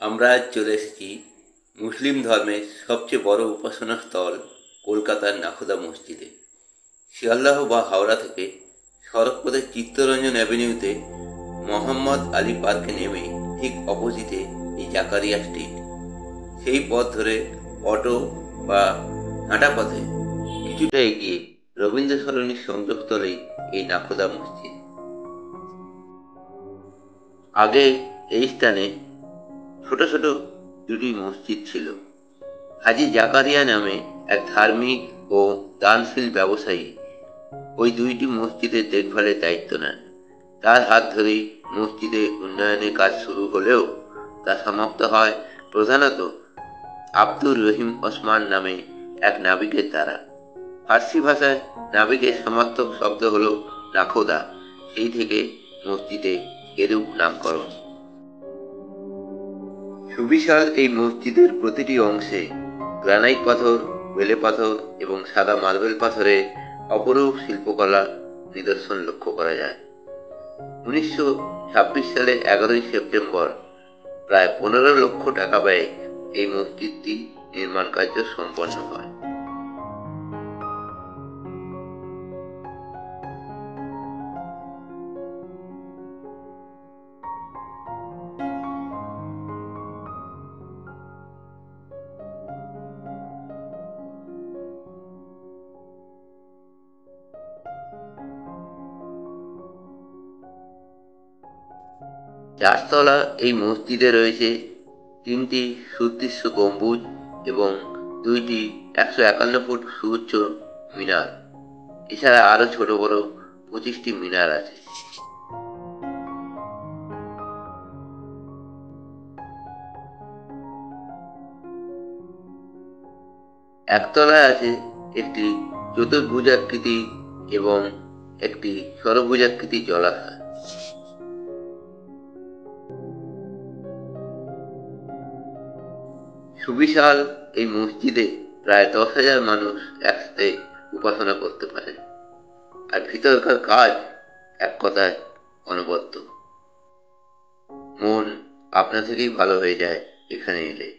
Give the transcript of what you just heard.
আমরা আজ চলে এসেছি মুসলিম ধর্মের সবচেয়ে বড় উপাসনা স্থল কলকাতার নাখোদা মসজিদে। শিয়ালদাহ বা হাওড়া থেকে সড়কপথে চিত্তরঞ্জন অ্যাভিনিউতে মোহাম্মদ আলী পার্কে নেমে ঠিক অপোজিটে এই জাকারিয়া স্ট্রিট। সেই পথ ধরে অটো বা হাঁটা পথে কিছুটা এগিয়ে রবীন্দ্র সরণির সংযোগস্থলেই এই নাখোদা মসজিদ। আগে এই স্থানে ছোট ছোট দুটি মসজিদ ছিল। হাজী জাকারিয়া নামে এক ধার্মিক ও দানশীল ব্যবসায়ী ওই দুইটি মসজিদের দেখভালের দায়িত্ব নেন। তার হাত ধরেই মসজিদের উন্নয়নের কাজ শুরু হলেও তা সমাপ্ত হয় প্রধানত আব্দুর রহিম ওসমান নামে এক নাবিকের দ্বারা। ফার্সি ভাষায় নাবিকের সমার্থক শব্দ হল নাখোদা। সেই থেকে মসজিদে এরূপ নামকরণ। সুবিশাল এই মসজিদের প্রতিটি অংশে গ্রানাইট পাথর, বেলে পাথর এবং সাদা মার্বেল পাথরে অপরূপ শিল্পকলা নিদর্শন লক্ষ্য করা যায়। 1926 সালে 11ই সেপ্টেম্বর প্রায় 15 লক্ষ টাকা ব্যয়ে এই মসজিদটি নির্মাণ কার্য সম্পন্ন হয়। চারতলা এই মসজিদে রয়েছে 3টি সুদৃশ্য গম্বুজ এবং 2টি 151 ফুট সুউচ্চ মিনার। এছাড়া আরো ছোট বড় 25টি মিনার আছে। একতলায় আছে একটি চতুর্ভুজাকৃতি এবং একটি ষড়ভুজাকৃতি জলাশয়। সুবিশাল এই মসজিদে প্রায় 10,000 মানুষ একসাথে উপাসনা করতে পারে। আর ভিতরকার কাজ এক কথায় অনবদ্য। মন আপনা থেকেই ভালো হয়ে যায় এখানে এলে।